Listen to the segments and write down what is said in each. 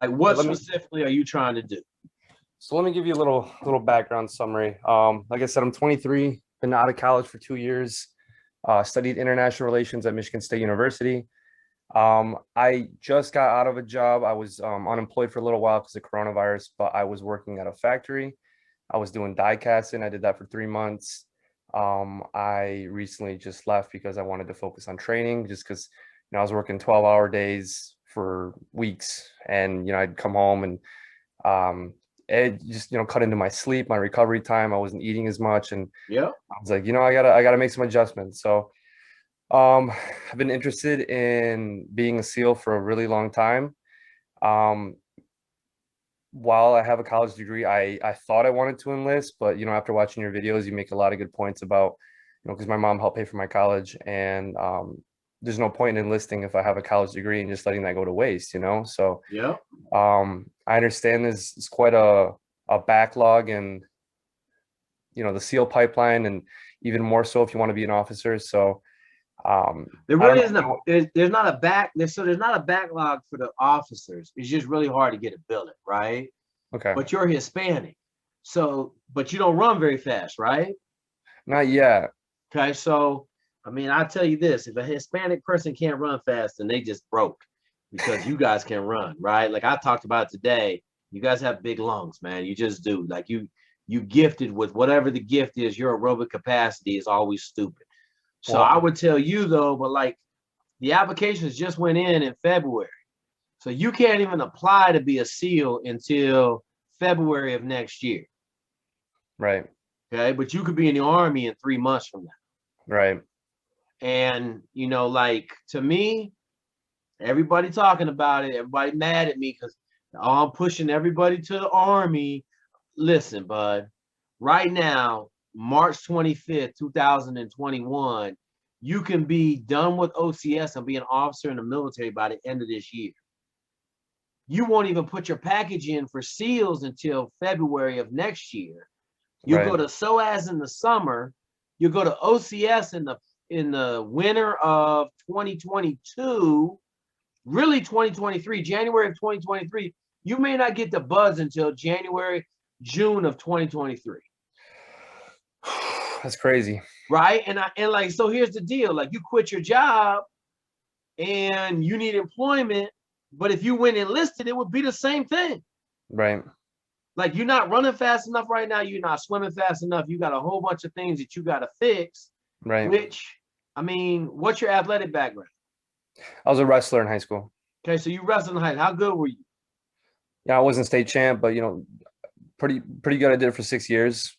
Like, what Let me specifically are you trying to do? so let me give you a little background summary. Like I said, I'm 23, been out of college for 2 years, studied international relations at Michigan State University. I just got out of a job. I was unemployed for a little while because of coronavirus, but I was working at a factory. I was doing die casting. I did that for 3 months. I recently just left because I wanted to focus on training, just because I was working 12-hour days for weeks, and I'd come home and um, it just cut into my sleep, my recovery time. I wasn't eating as much, and Yeah. I was like, I gotta make some adjustments. So um, I've been interested in being a SEAL for a really long time. Um, while I have a college degree, I thought I wanted to enlist, but after watching your videos, you make a lot of good points about, because my mom helped pay for my college, and there's no point in enlisting if I have a college degree and just letting that go to waste. So Yeah. I understand there's quite a backlog in the SEAL pipeline, and even more so if you want to be an officer. So There I don't really isn't a know. there's not a back there's so there's not a backlog for the officers. It's just really hard to get a billet, right? Okay, But you're Hispanic. So, but you don't run very fast, right? not yet. Okay. So, I mean, I'll tell you this, if a Hispanic person can't run fast, then they just broke because you guys can run, right? Like I talked about today, you guys have big lungs, man. You just do. Like you gifted with whatever the gift is, your aerobic capacity is always stupid. So I Well, would tell you though, but like the applications just went in February. So you can't even apply to be a SEAL until February of next year. right, Okay. But you could be in the Army in 3 months from now. right, And, like to me, everybody talking about it, everybody mad at me because I'm pushing everybody to the Army. Listen, bud, right now, March 25th, 2021, you can be done with OCS and be an officer in the military by the end of this year. You won't even put your package in for SEALs until February of next year. You go right, to SOAS in the summer. You go to OCS in the winter of 2022, really 2023, January of 2023. You may not get the buzz until January, June of 2023. that's crazy. Right. And like, so here's the deal. Like you quit your job and you need employment, but if you went enlisted, it would be the same thing. Right, Like you're not running fast enough right now. You're not swimming fast enough. You got a whole bunch of things that you got to fix, right. which, I mean, what's your athletic background? I was a wrestler in high school. Okay, so you wrestled in high school. How good were you? Yeah, I wasn't state champ, but pretty good. I did it for 6 years.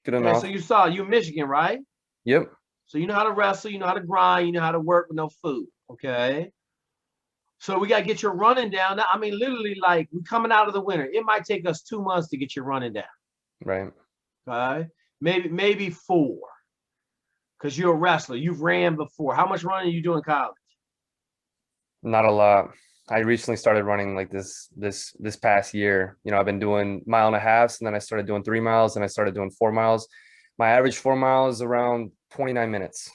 Good Okay, so enough. you in Michigan, right? Yep. So you know how to wrestle, you know how to grind, you know how to work with no food. Okay. So we got to get your running down. Now, I mean, literally, like we're coming out of the winter. It might take us 2 months to get your running down. Right. Okay. Maybe four. Because you're a wrestler. You've ran before. How much running you do in college? Not a lot. I recently started running like this past year. I've been doing mile and a half, and then I started doing 3 miles, and I started doing 4 miles. My average 4 miles is around 29 minutes.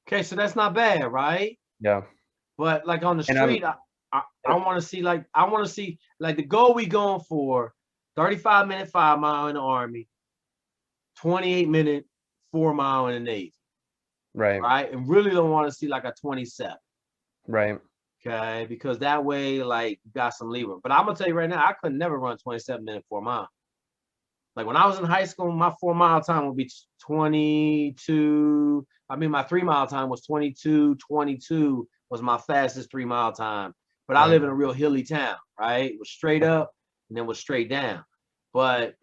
Okay, so that's not bad, right? Yeah. But like on the And street, I want to see like the goal we going for 35-minute 5 mile in the Army, 28-minute 4 mile in the Navy, right, right? And really don't want to see like a 27. right, Okay, because that way, like, you got some leeway. But I'm gonna tell you right now, I could never run 27-minute 4 mile. Like when I was in high school, my 4 mile time would be 22. I mean, my 3 mile time was 22 was my fastest 3 mile time. But I right. live in a real hilly town, right? It was straight up and then was straight down. But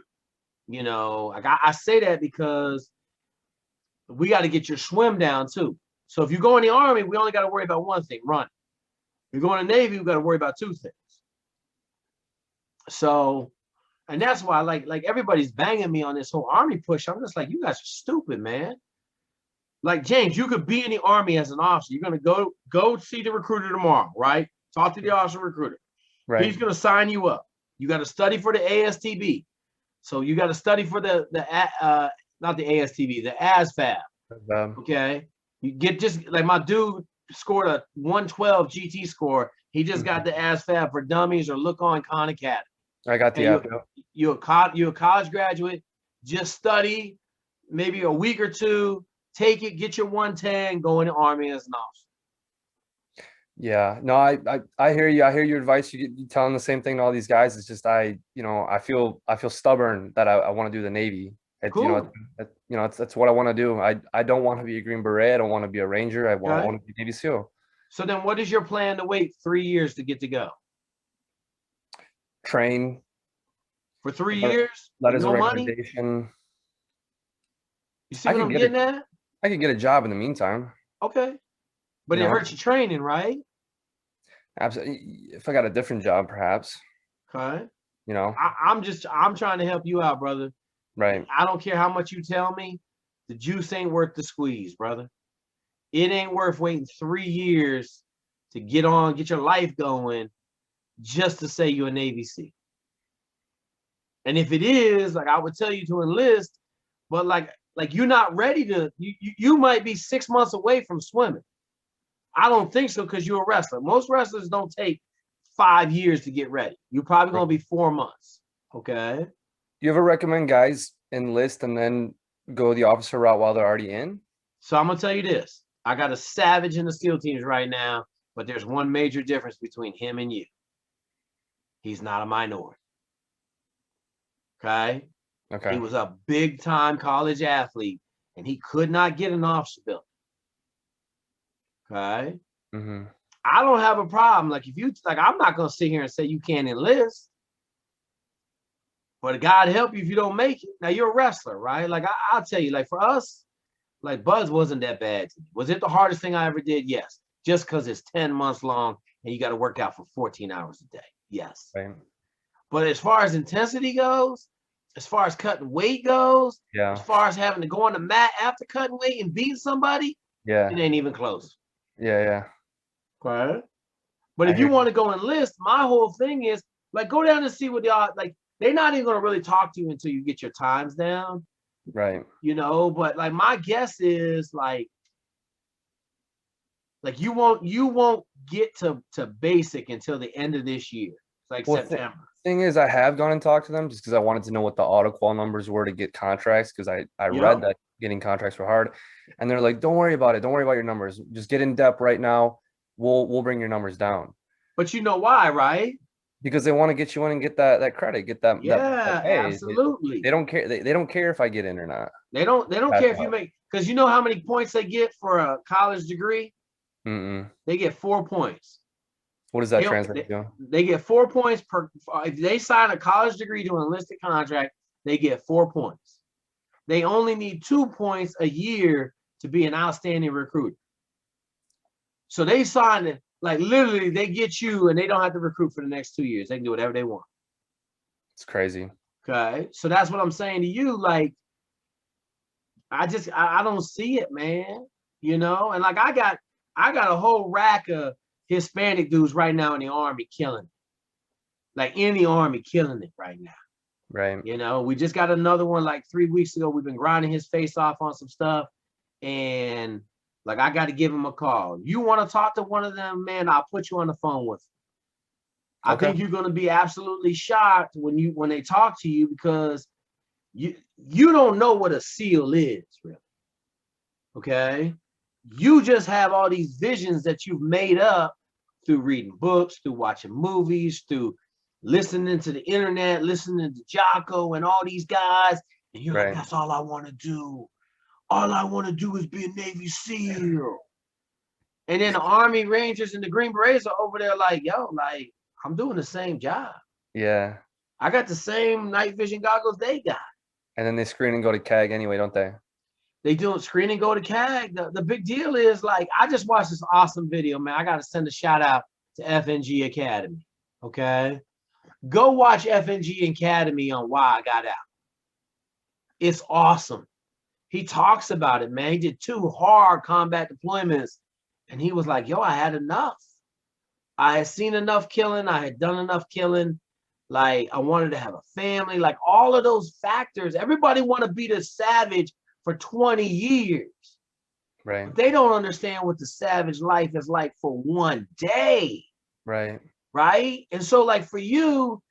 like I say that because we got to get your swim down too. So if you go in the Army, we only got to worry about one thing, run. If you go in the Navy, we got to worry about two things. So, and that's why like everybody's banging me on this whole Army push. I'm just like, you guys are stupid, man. Like James, you could be in the Army as an officer. You're gonna go see the recruiter tomorrow, right? Talk to the officer recruiter. Right. He's gonna sign you up. You got to study for the ASTB. So you got to study for the not the ASTB, the ASFAB. Um, Okay, you get just like my dude scored a 112 GT score. He just got the ASVAB for Dummies or Look On Khan Academy. I got the And app. you're a college graduate. Just study maybe a week or two. Take it, get your 110, go in the Army as an officer. Yeah, no, I hear you. I hear your advice. You telling the same thing to all these guys. It's just I feel stubborn that I want to do the Navy. Cool. That's what I want to do. I don't want to be a Green Beret. I don't want to be a Ranger. I want to be Navy SEAL. So then what is your plan to wait 3 years to get to go? Train. For 3 years? That is no a money? recommendation. You see what I'm getting at? I could get a job in the meantime. Okay. But it hurts your training, right? Absolutely. If I got a different job, perhaps. Okay. You know, I'm trying to help you out, brother. right. I don't care how much you tell me, the juice ain't worth the squeeze, brother. It ain't worth waiting 3 years to get your life going just to say you're a Navy SEAL. And if it is, like I would tell you to enlist, but like you're not ready to, you might be 6 months away from swimming. I don't think so because you're a wrestler. Most wrestlers don't take 5 years to get ready. You're probably going to be 4 months. Okay. You ever recommend guys enlist and then go the officer route while they're already in? So I'm going to tell you this. I got a savage in the SEAL teams right now, but there's one major difference between him and you. He's not a minority. Okay. Okay. He was a big time college athlete and he could not get an officer bill. Okay. Mm-hmm. I don't have a problem. Like if you I'm not gonna sit here and say you can't enlist, but God help you if you don't make it. Now you're a wrestler, right? Like I'll tell you, like for us, like Buzz wasn't that bad to me. Was it the hardest thing I ever did? Yes. Just because it's 10 months long and you got to work out for 14 hours a day. Yes. Right. But as far as intensity goes, as far as cutting weight goes, yeah, as far as having to go on the mat after cutting weight and beat somebody, yeah, it ain't even close. Yeah. Okay. But if you want to go enlist, my whole thing is like go down and see what y'all like. They're not even going to really talk to you until you get your times down. Right. You know, but like my guess is like you won't get to basic until the end of this year. It's like September. Thing is, I have gone and talked to them just because I wanted to know what the auto qual numbers were to get contracts because I read that getting contracts were hard, and they're like, don't worry about it, don't worry about your numbers, just get in depth right now. We'll bring your numbers down. But you know why, right? Because they want to get you in and get that credit, get that that pay. Absolutely. They don't care. They don't care if I get in or not. They don't care if you make, because you know how many points they get for a college degree? They get 4 points. What does that translate to? They get 4 points per. If they sign a college degree to an enlisted contract, they get 4 points. They only need 2 points a year to be an outstanding recruiter. So they sign it like literally. They get you, and they don't have to recruit for the next 2 years. They can do whatever they want. It's crazy. Okay, so that's what I'm saying to you. Like, I don't see it, man. You know, and like I got a whole rack of Hispanic dudes right now in the Army killing it. Like in the Army killing it right now. Right. You know, we just got another one like 3 weeks ago. We've been grinding his face off on some stuff. And like, I got to give him a call. You want to talk to one of them, man, I'll put you on the phone with them. I think you're going to be absolutely shocked when they talk to you because you don't know what a SEAL is, really. Okay? You just have all these visions that you've made up through reading books, through watching movies, through listening to the internet, listening to Jocko and all these guys. And you're like, that's all I want to do. All I want to do is be a Navy SEAL. And then the Army Rangers and the Green Berets are over there like, yo, like, I'm doing the same job. Yeah. I got the same night vision goggles they got. And then they screen and go to CAG anyway, don't they? They do screen and go to CAG. The big deal is, like, I just watched this awesome video, man. I got to send a shout out to FNG Academy. Okay? Go watch FNG Academy on Why I Got Out. It's awesome. He talks about it, man. He did 2 hard combat deployments, and he was like, yo, I had enough. I had seen enough killing. I had done enough killing. Like, I wanted to have a family. Like, all of those factors. Everybody want to be the savage for 20 years. Right. But they don't understand what the savage life is like for one day. Right. right? And so like for you,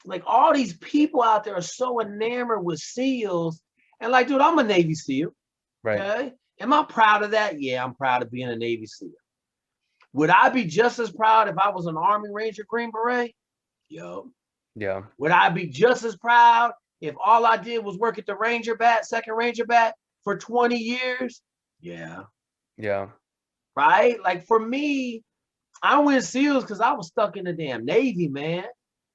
like all these people out there are so enamored with SEALs. And like, dude, I'm a Navy SEAL. Right. Okay. Am I proud of that? Yeah, I'm proud of being a Navy SEAL. Would I be just as proud if I was an Army Ranger Green Beret? Yo. Yeah. Would I be just as proud if all I did was work at the Ranger Bat, second Ranger Bat for 20 years? Yeah. Yeah. Right? Like for me, I went SEALs because I was stuck in the damn Navy, man.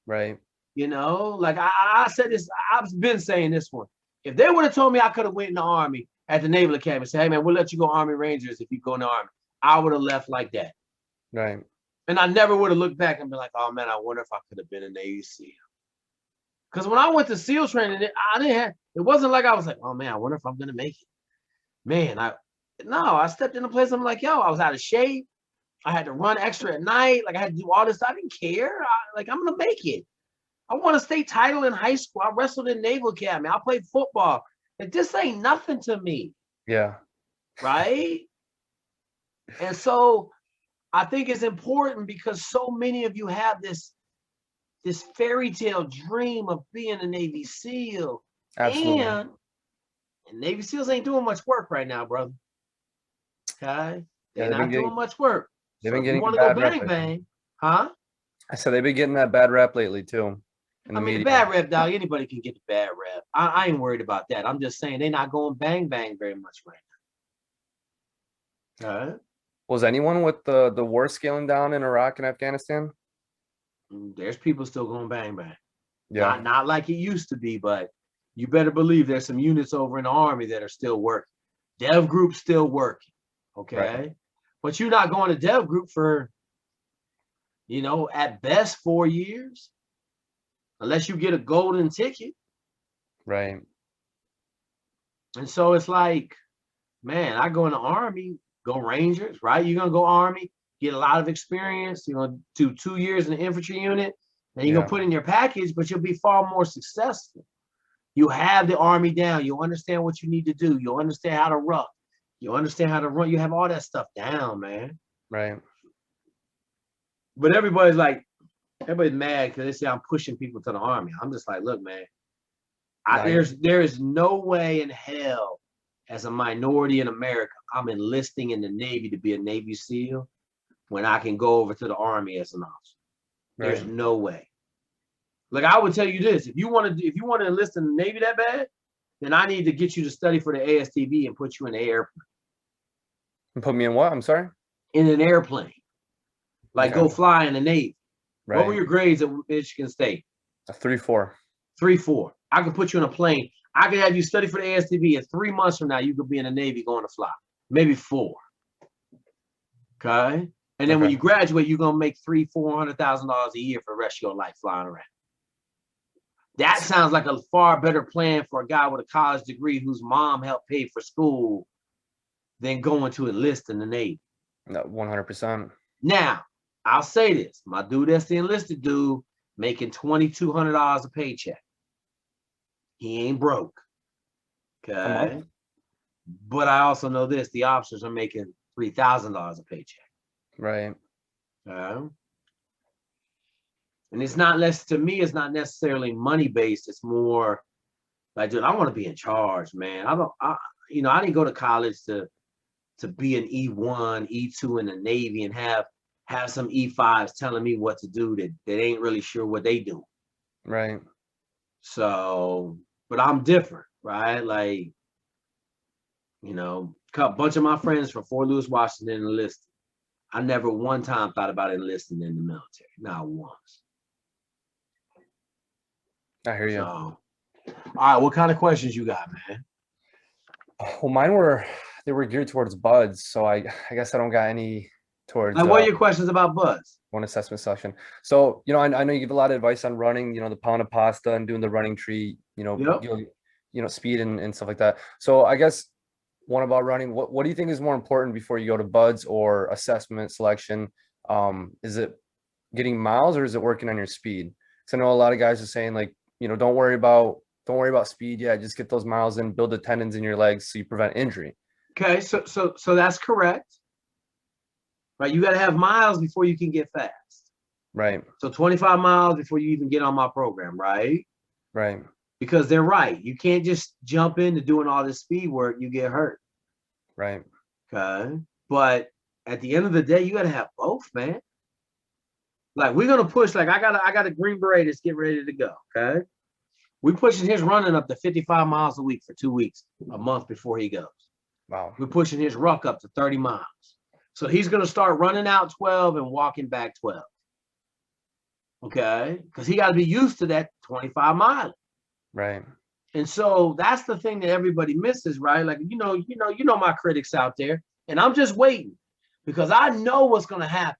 Right. You know, like I said this, I've been saying this one. If they would have told me I could have went in the Army at the Naval Academy and said, hey man, we'll let you go Army Rangers if you go in the Army, I would have left like that. Right. And I never would have looked back and been like, oh man, I wonder if I could have been a Navy SEAL. Because when I went to SEAL training, it wasn't like I was like, oh man, I wonder if I'm gonna make it. Man, I stepped in a place, I'm like, yo, I was out of shape. I had to run extra at night. Like I had to do all this. I didn't care. I'm gonna make it. I won a state title in high school. I wrestled in Naval Academy. I played football. Like this ain't nothing to me. Yeah. Right. And so I think it's important because so many of you have this fairy tale dream of being a Navy SEAL. Absolutely. And Navy SEALs ain't doing much work right now, brother. Okay. They're not doing much work. They've So been if you getting want a to go bad rep. bang bang, huh? I said they've been getting that bad rep lately too. I mean, the bad rep, dog, anybody can get the bad rep. I ain't worried about that. I'm just saying they're not going bang bang very much right now. All right. Was anyone with the war scaling down in Iraq and Afghanistan? There's people still going bang bang. Yeah. Not like it used to be, but you better believe there's some units over in the Army that are still working. Dev group's still working. Okay. Right. But you're not going to dev group for, at best 4 years, unless you get a golden ticket. Right. And so it's like, man, I go in the Army, go Rangers, right? You're gonna go Army, get a lot of experience. You're gonna do 2 years in the infantry unit, and you're gonna put in your package, but you'll be far more successful. You have the Army down. You'll understand what you need to do. You'll understand how to rough. You'll understand how to run. You have all that stuff down, man. Right. But everybody's mad because they say I'm pushing people to the Army. I'm just like, look, man, there is no way in hell as a minority in America, I'm enlisting in the Navy to be a Navy SEAL when I can go over to the Army as an officer. There's Right. no way. Like I would tell you this: if you want to enlist in the Navy that bad, then I need to get you to study for the ASTB and put you in the airplane. And put me in what? I'm sorry? In an airplane. Like go fly in the Navy. Right. What were your grades at Michigan State? A 3.4. 3.4. I could put you in a plane. I could have you study for the ASTB, and 3 months from now, you could be in the Navy going to fly. Maybe 4. Okay. And then when you graduate, you're gonna make $300,000-$400,000 a year for the rest of your life flying around. That sounds like a far better plan for a guy with a college degree whose mom helped pay for school than going to enlist in the Navy. No, 100%. Now, I'll say this: my dude, that's the enlisted dude, making $2,200 a paycheck. He ain't broke. Okay. But I also know this: the officers are making $3,000 a paycheck. Right. And it's not less, to me, it's not necessarily money based. It's more like, dude, I want to be in charge, man. I didn't go to college to be an E1, E2 in the Navy and have some E5s telling me what to do that ain't really sure what they do. Right. So, but I'm different, right? Like, a bunch of my friends from Fort Lewis, Washington enlisted. I never one time thought about enlisting in the military, not once. I hear you. So, all right, what kind of questions you got, man? Well, mine were geared towards buds, so I guess I don't got any towards. Like, what are your questions about buds? One assessment session. So, I know you give a lot of advice on running, the pound of pasta and doing the running tree, speed and stuff like that. So I guess one about running, what do you think is more important before you go to buds or assessment selection? Is it getting miles or is it working on your speed? Because I know a lot of guys are saying like, don't worry about speed. Yeah, just get those miles in, build the tendons in your legs so you prevent injury. Okay, so that's correct. Right, you got to have miles before you can get fast. Right. So 25 miles before you even get on my program, right? Right. Because they're right. You can't just jump into doing all this speed work. You get hurt. Right. Okay. But at the end of the day, you got to have both, man. Like we're going to push, like I got a Green Beret that's getting ready to go. Okay. We're pushing his running up to 55 miles a week for 2 weeks, a month before he goes. Wow. We're pushing his ruck up to 30 miles. So he's going to start running out 12 and walking back 12. Okay. Because he got to be used to that 25 miles. Right. And so that's the thing that everybody misses, right? Like, you know my critics out there, and I'm just waiting because I know what's going to happen.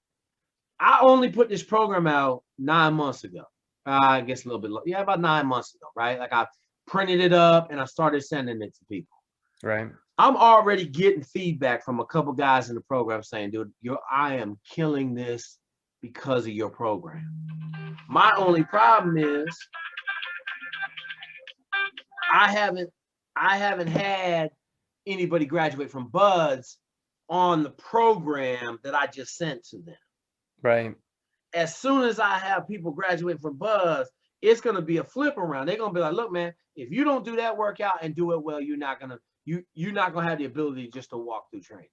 I only put this program out 9 months ago. I guess a little bit, yeah, about 9 months ago, right? Like I printed it up and I started sending it to people. Right. I'm already getting feedback from a couple guys in the program saying, dude, I am killing this because of your program. My only problem is I haven't had anybody graduate from Buds on the program that I just sent to them. Right. As soon as I have people graduate from Buds, it's going to be a flip around. They're going to be like, look, man, if you don't do that workout and do it well, you're not going to have the ability just to walk through training.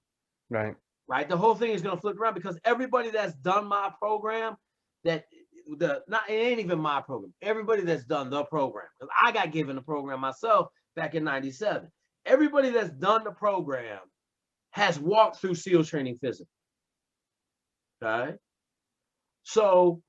Right. Right. The whole thing is going to flip around because everybody that's done my program, it ain't even my program. Everybody that's done the program, because I got given the program myself back in 97. Everybody that's done the program has walked through SEAL training physically. Okay. So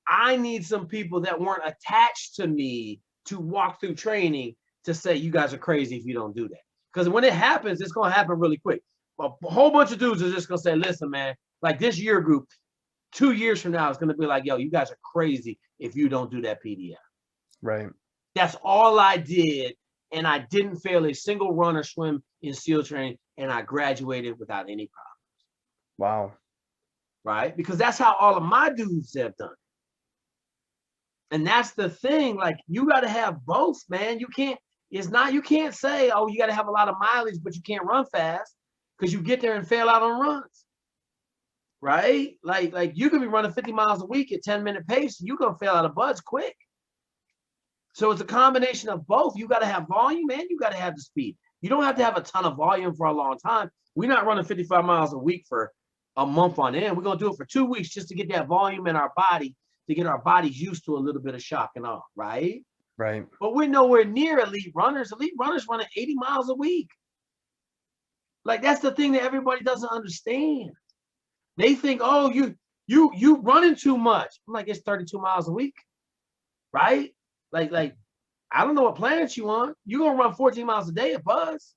I need some people that weren't attached to me to walk through training to say you guys are crazy if you don't do that. Because when it happens, it's going to happen really quick. A whole bunch of dudes are just going to say, listen, man, like this year group, 2 years from now, it's going to be like, yo, you guys are crazy if you don't do that PDF. Right. That's all I did. And I didn't fail a single run or swim in SEAL training. And I graduated without any problems. Wow. Right? Because that's how all of my dudes have done. And that's the thing. Like, you got to have both, man. You can't say, oh, you got to have a lot of mileage, but you can't run fast because you get there and fail out on runs. Right? Like you could be running 50 miles a week at 10-minute pace. You're going to fail out of Buds quick. So it's a combination of both. You got to have volume and you got to have the speed. You don't have to have a ton of volume for a long time. We're not running 55 miles a week for a month on end. We're going to do it for 2 weeks just to get that volume in our body, to get our bodies used to a little bit of shock and awe, right? Right. But we're nowhere near elite runners. Elite runners running 80 miles a week. Like, that's the thing that everybody doesn't understand. They think, oh, you running too much. I'm like, it's 32 miles a week, right? Like I don't know what planet you on. You're gonna run 14 miles a day at Buzz.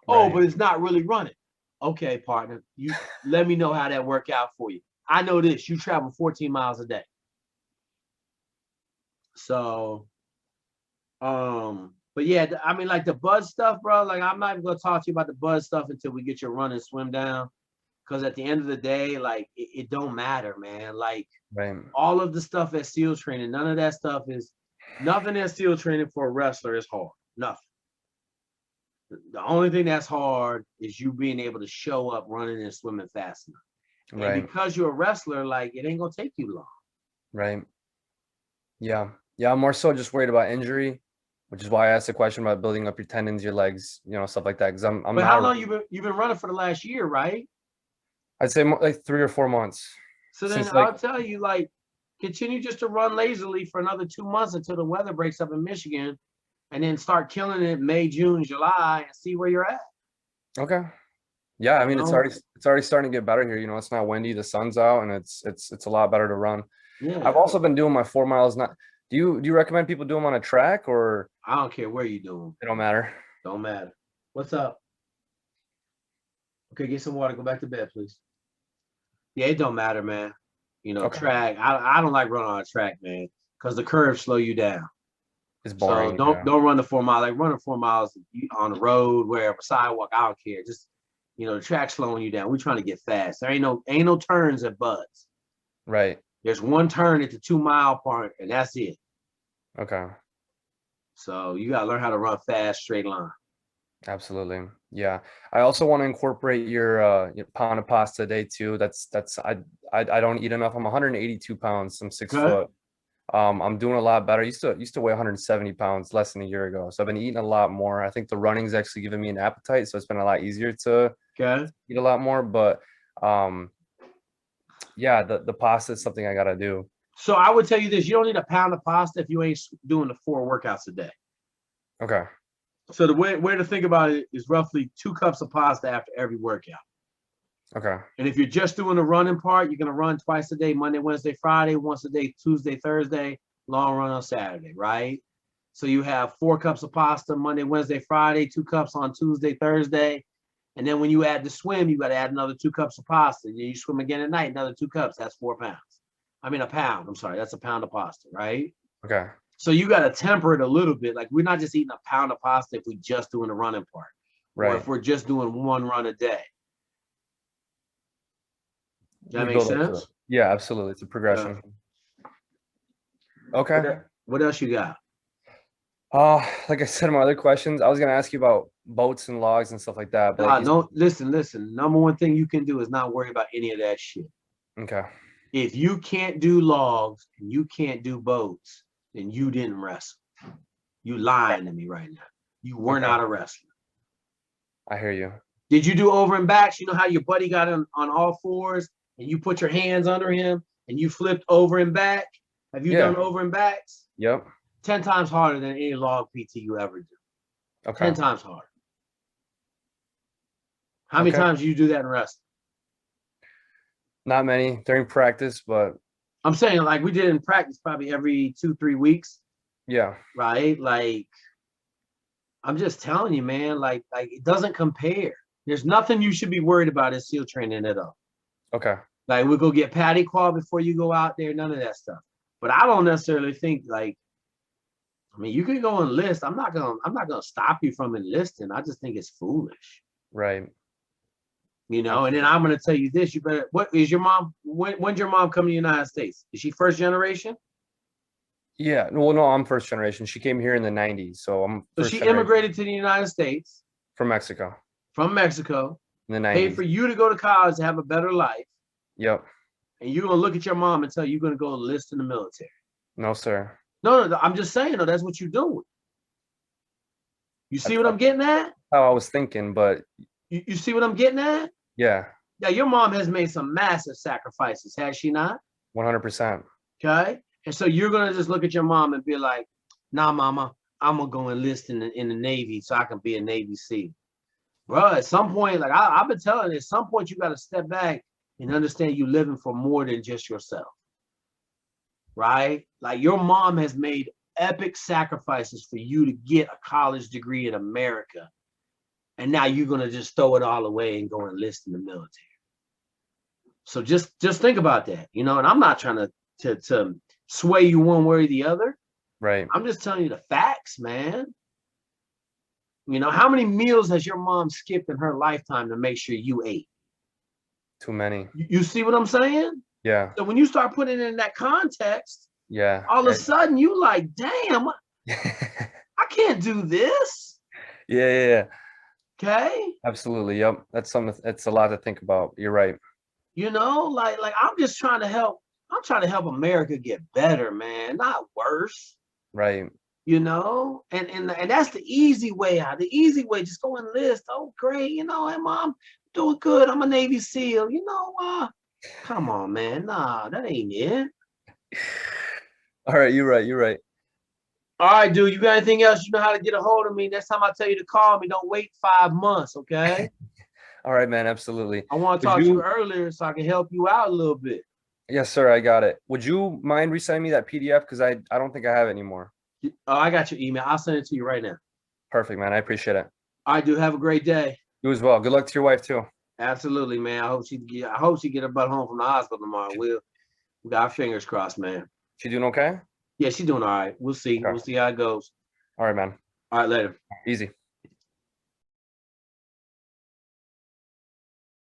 Oh, Right. but it's not really running. Okay, partner, you let me know how that work out for you. I know this. You travel 14 miles a day. So, but yeah, I mean, like the Buzz stuff, bro. Like, I'm not even gonna talk to you about the Buzz stuff until we get your run and swim down. Because at the end of the day, like it don't matter, man. Like Right. all of the stuff at SEAL training, none of that stuff is nothing at SEAL training for a wrestler is hard. Nothing. The only thing that's hard is you being able to show up running and swimming fast enough. Right. And because you're a wrestler, like it ain't gonna take you long. Right. Yeah. Yeah. I'm more so just worried about injury, which is why I asked the question about building up your tendons, your legs, stuff like that. Because I'm But not. how long you've been running for the last year, right? I'd say like 3 or 4 months. So then Since I'll tell you, like, continue just to run lazily for another 2 months until the weather breaks up in Michigan, and then start killing it May, June, July, and see where you're at. Okay. Yeah, I mean it's know? already starting to get better here. It's not windy, the sun's out, and it's a lot better to run. Yeah. I've also been doing my 4 miles. Not do you recommend people do them on a track, or I don't care where you do them. it don't matter? Don't matter. What's up? Okay, get some water. Go back to bed, please. Yeah, it don't matter, man. Okay. Track. I don't like running on a track, man, because the curves slow you down. It's boring. So don't run the 4 mile. Like running 4 miles on the road, wherever, sidewalk. I don't care. Just the track's slowing you down. We're trying to get fast. There ain't no turns at Buds. Right. There's one turn at the 2 mile part, and that's it. Okay. So you gotta learn how to run fast, straight line. Absolutely. Yeah. I also want to incorporate your pound of pasta a day too. I don't eat enough. I'm 182 pounds. I'm 6 foot. I'm doing a lot better. I used to weigh 170 pounds less than a year ago. So I've been eating a lot more. I think the running's actually given me an appetite, so it's been a lot easier to Okay. eat a lot more. But yeah, the pasta is something I gotta do. So I would tell you this: you don't need a pound of pasta if you ain't doing the 4 workouts a day. Okay. So the way to think about it is roughly 2 cups of pasta after every workout. Okay. And if you're just doing the running part, you're gonna run twice a day: Monday, Wednesday, Friday, once a day, Tuesday, Thursday, long run on Saturday, right? So you have 4 cups of pasta Monday, Wednesday, Friday, 2 cups on Tuesday, Thursday. And then when you add the swim, you got to add another 2 cups of pasta. Then you swim again at night, another 2 cups. That's 4 pounds. I mean, a pound. I'm sorry. That's a pound of pasta, right? Okay. So you got to temper it a little bit. Like, we're not just eating a pound of pasta if we're just doing the running part, or Right. if we're just doing 1 run a day. That We makes build up to it. sense? Yeah, absolutely. It's a progression. Okay. What else you got? Like I said, my other questions, I was gonna ask you about boats and logs and stuff like that, but like No, listen. Number one thing you can do is not worry about any of that shit. okay. If you can't do logs and you can't do boats, then you didn't wrestle. You lying to me right now. You were Okay. not a wrestler. I hear you. Did you do over and backs? You know how your buddy got on all fours and you put your hands under him and you flipped over and back? Have you done Yeah. over and backs? Yep. 10 times harder than any log PT you ever do. Okay. 10 times harder. How many Okay. times do you do that in wrestling? Not many during practice, but I'm saying, like, we did in practice probably every 2-3 weeks, yeah. right? Like, I'm just telling you, man, like it doesn't compare. There's nothing you should be worried about in SEAL training at all. Okay. Like, we'll go get patty qual before you go out there, none of that stuff. But I don't necessarily think, like, I mean, you can go enlist. I'm not gonna stop you from enlisting. I just think it's foolish. Right. You know, and then I'm gonna tell you this: you better. What is your mom? When's your mom come to the United States? Is she first generation? Yeah. Well, no, I'm first generation. She came here in the 90s, so I'm So first she generation immigrated to the United States from Mexico from Mexico, in the paid 90s. for you to go to college to have a better life, Yep. and you're gonna look at your mom and tell you're gonna go enlist in the military. No, sir. No, I'm just saying, though, that's what you're doing. You see what I'm getting at? How I was thinking, but You see what I'm getting at? yeah, Yeah, your mom has made some massive sacrifices, has she not? 100%. Okay. And so you're gonna just look at your mom and be like, nah, mama, I'm gonna go enlist in the Navy so I can be a Navy SEAL. Bro, at some point, like I've been telling you, at some point you gotta step back and understand you living for more than just yourself. Right? Like, your mom has made epic sacrifices for you to get a college degree in America. And now you're gonna just throw it all away and go enlist in the military. So just think about that, you know. And I'm not trying to sway you one way or the other. Right. I'm just telling you the facts, man. You know, how many meals has your mom skipped in her lifetime to make sure you ate? Too many. You see what I'm saying? Yeah. So when you start putting it in that context, Yeah. all of a sudden you like, damn, Yeah. I can't do this. Yeah. Okay. Absolutely. Yep. That's something. It's a lot to think about. You're right. You know, like I'm just trying to help. I'm trying to help America get better, man, not worse. Right. You know, and that's the easy way out. The easy way, just go enlist. Oh, great. You know, hey, mom, doing good. I'm a Navy SEAL. You know, come on, man. Nah, that ain't it. All right. You're right. You're right. All right, dude. You got anything else? You know how to get a hold of me. Next time I tell you to call me, don't wait 5 months, okay? All right, man. Absolutely. I want to talk to you earlier so I can help you out a little bit. Yes, sir. I got it. Would you mind resending me that PDF? Because I don't think I have it anymore. Oh, I got your email. I'll send it to you right now. Perfect, man. I appreciate it. All right, dude. Have a great day. You as well. Good luck to your wife too. Absolutely, man. I hope she get her butt home from the hospital tomorrow. We got our fingers crossed, man. She doing okay? Yeah, she's doing all right. We'll see. Okay. We'll see how it goes. All right, man. All right, later. Easy.